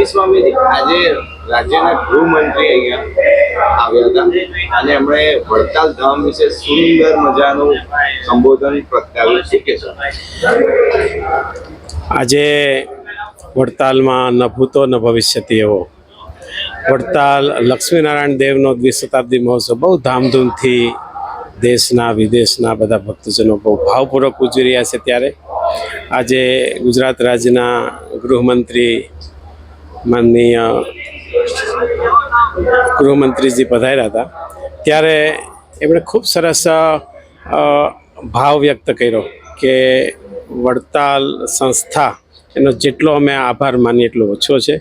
સ્વામીજી, આજે રાજ્યના ગૃહમંત્રી અહીંયા આવ્યા હતા અને એમણે વડતાલ ધામ વિશે સુંદર મજાનું સંબોધન પ્રગટાવ્યું. શું કહેશો? આજે વડતાલમાં ન ભૂતો ન ભવિષ્યતિ એવો વડતાલ લક્ષ્મીનારાયણ દેવનો દ્વિશતાબ્દી મહોત્સવ બહુ ધામધૂમથી દેશના વિદેશના બધા ભક્તજનો બહુ ભાવપૂર્વક ઉજવી રહ્યા છે. ત્યારે આજે ગુજરાત રાજ્યના ગૃહમંત્રી માનનીય ગૃહમંત્રીજી પધાર્યા હતા. ત્યારે એમણે ખૂબ સરસ ભાવ વ્યક્ત કર્યો કે વડતાલ સંસ્થા એનો જેટલો અમે આભાર માનીએ એટલો ઓછો છે.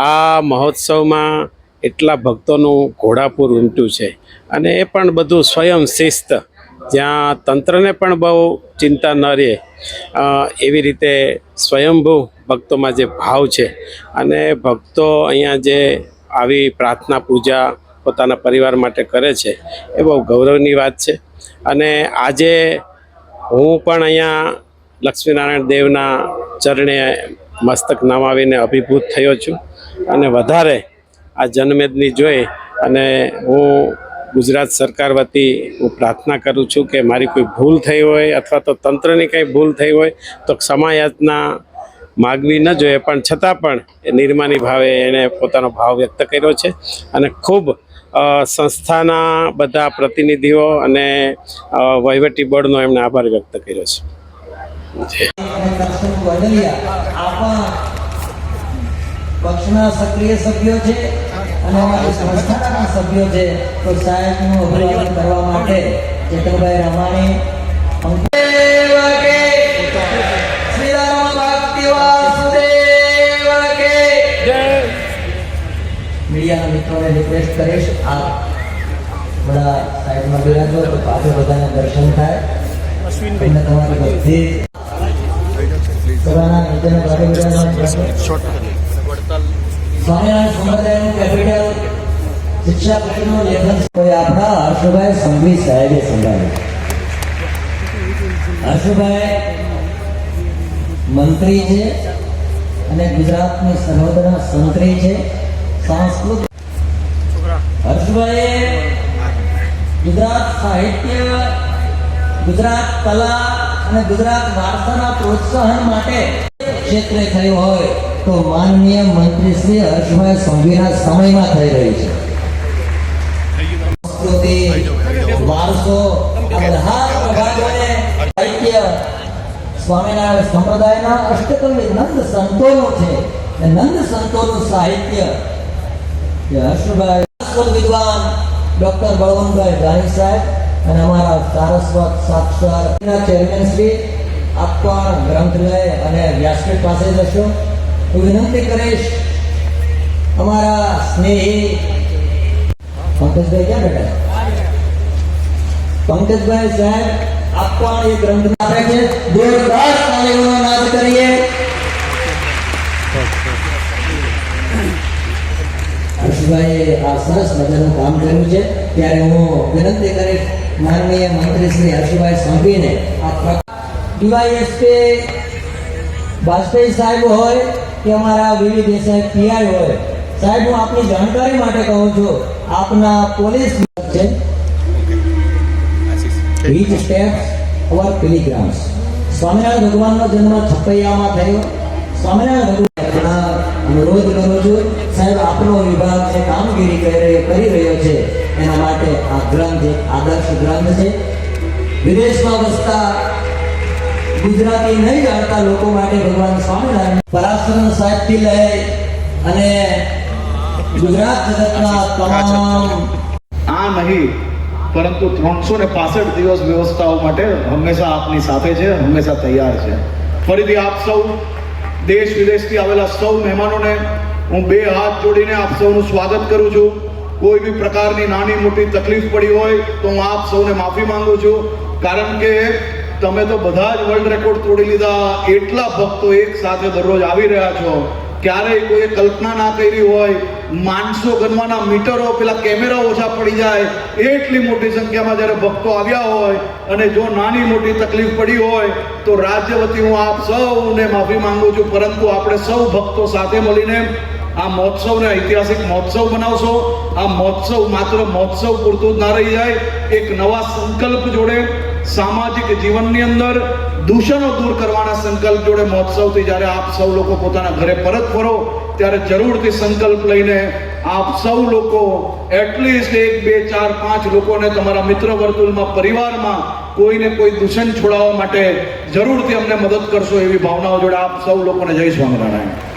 આ મહોત્સવમાં એટલા ભક્તોનું ઘોડાપૂર ઉમટ્યું છે અને એ પણ બધું સ્વયં શિસ્ત, જ્યાં તંત્રને પણ બહુ ચિંતા ન રહે એવી રીતે સ્વયંભૂ ભક્તોમાં જે ભાવ છે અને ભક્તો અહીંયા જે આવી પ્રાર્થના પૂજા પોતાના પરિવાર માટે કરે છે એ બહુ ગૌરવની વાત છે. અને આજે હું પણ અહીંયા લક્ષ્મીનારાયણ દેવના ચરણે મસ્તક નમાવીને અભિભૂત થયો છું અને વધારે આ જનમેદની જોઈ અને હું ગુજરાત સરકાર વતી હું પ્રાર્થના કરું છું કે મારી કોઈ ભૂલ થઈ હોય અથવા તો તંત્રની કંઈ ભૂલ થઈ હોય તો ક્ષમાયાચના માગવી ન જોઈએ, પણ છતાં પણ એ નિર્માની ભાવે એણે પોતાનો ભાવ વ્યક્ત કર્યો છે અને ખૂબ સંસ્થાના બધા પ્રતિનિધિઓ અને વહીવટી બોર્ડનો એમણે આભાર વ્યક્ત કર્યો છે. પક્ષના સક્રિય સભ્યો છે અને અમારી સંસ્થાના સભ્યો છે, તો સાહેબનું અભિવાદન કરવા માટે ચેતનભાઈ રમાણી મીડિયાના મિત્રોને રિક્વેસ્ટ કરીશ, આ બધા સાઈડમાં બિરાજો તો પાછળ બધાને દર્શન થાય. તમને તમારી બધી સભાના નીચેના ભાગે બિરાજમાન સ્વામિનારાયણ સંપ્રદાયનું કેપિટલ શિક્ષાપતિનું લેખન કોઈ આપણા હર્ષભાઈ સંઘવી સાહેબે સંભાળ્યું. હર્ષભાઈ મંત્રી છે અને ગુજરાતની સર્વોદના સંત્રી છે. સંસ્કૃત હર્ષભાઈ ગુજરાત સાહિત્ય, ગુજરાત કલા અને ગુજરાત વારસાના પ્રોત્સાહન માટે ક્ષેત્રે થયું હોય તો માનનીય મંત્રી શ્રી હર્ષભાઈ સંઘવીના સમયમાં થઈ રહી છે. સંસ્કૃતિ, વારસો, બધા પ્રભાગોને સાહિત્ય સ્વામિનારાયણ સંપ્રદાયના અષ્ટકવિ નંદ સંતોનું છે. નંદ સંતોનું સાહિત્ય હર્ષભાઈ વિદ્વાન ડોક્ટર બળવંતભાઈ ગાંધી સાહેબ અને અમારા સારસ્વત સાક્ષર ચેરમેન શ્રી આપ પણ ગ્રંથાલય અને વ્યાસપીઠ પાસે જશો. હું વિનંતી કરીશ અમારા સ્નેહી પંકજભાઈ, ક્યાં બેઠા? પંકજભાઈ સાહેબ આપ પણ એ ગ્રંથ આપે છે. જોરદાર તાળીઓનો નાદ કરીએ. હર્ષભાઈએ આ સરસ મજાનું કામ કર્યું છે. ત્યારે હું વિનંતી કરીશ માનનીય મંત્રી શ્રી હર્ષભાઈ સંઘવીને આ ડીવાયએસપી વાજપેયી સાહેબ હોય કે અમારા વિવિધ દેસાઈ પીઆઈ હોય, સાહેબ હું આપની જાણકારી માટે કહું છું, આપના પોલીસ છે Each steps our pilgrims. Swaminarayan ભગવાનનો જન્મ છપૈયામાં થયો. સ્વામિનારાયણ ભગવાન અનુરોધ કરું છું સાહેબ, આપનો વિભાગ જે કામગીરી કરી રહ્યો છે એના માટે આ ગ્રંથ એક આદર્શ ગ્રંથ છે. વિદેશમાં વસતા ગુજરાતી નહીં જાણતા લોકો માટે ભગવાન સ્વામિનારાયણ પરાશરણ સાહેબથી લઈ અને ગુજરાત જગતના તમામ આ નહીં પરંતુ 365 દિવસ વ્યવસ્થાઓ માટે હંમેશા આપની સાથે છે, હંમેશા તૈયાર છે. ફરીથી આપ સૌ દેશ વિદેશથી આવેલા સૌ મહેમાનોને હું બે હાથ જોડીને આપ સૌનું સ્વાગત કરું છું. કોઈ બી પ્રકારની નાની મોટી તકલીફ પડી હોય તો હું આપ સૌને માફી માંગુ છું, કારણ કે તમે તો બધા જ વર્લ્ડ રેકોર્ડ તોડી લીધા. એટલા ભક્તો એક સાથે દરરોજ આવી રહ્યા છો. ક્યારેય કોઈ કલ્પના ના કરી હોય, માણસો ગણવાના મીટરો પેલા કેમેરા ઓછા પડી જાય એટલી મોટી સંખ્યામાં જ્યારે ભક્તો આવ્યા હોય અને જો નાની મોટી તકલીફ પડી હોય તો રાજ્ય વતી હું આપ સૌને માફી માંગુ છું. પરંતુ આપણે સૌ ભક્તો સાથે મળીને આ મહોત્સવને ઐતિહાસિક મહોત્સવ બનાવશો. આ મહોત્સવ માત્ર મહોત્સવ પૂરતું જ ના રહી જાય, એક નવા સંકલ્પ જોડે સામાજિક જીવનની અંદર દૂષણો દૂર કરવાના સંકલ્પ જોડે મહોત્સવથી જ્યારે આપ સૌ લોકો પોતાના ઘરે પરત ફરો ત્યારે જરૂરથી સંકલ્પ લઈને આપ સૌ લોકો એટલીસ્ટ 1, 2, 4, 5 લોકોને તમારા મિત્ર વર્તુળમાં, પરિવારમાં કોઈને કોઈ દૂષણ છોડાવવા માટે જરૂરથી અમને મદદ કરશો એવી ભાવનાઓ જોડે આપ સૌ લોકોને જય સ્વામિનારાયણ.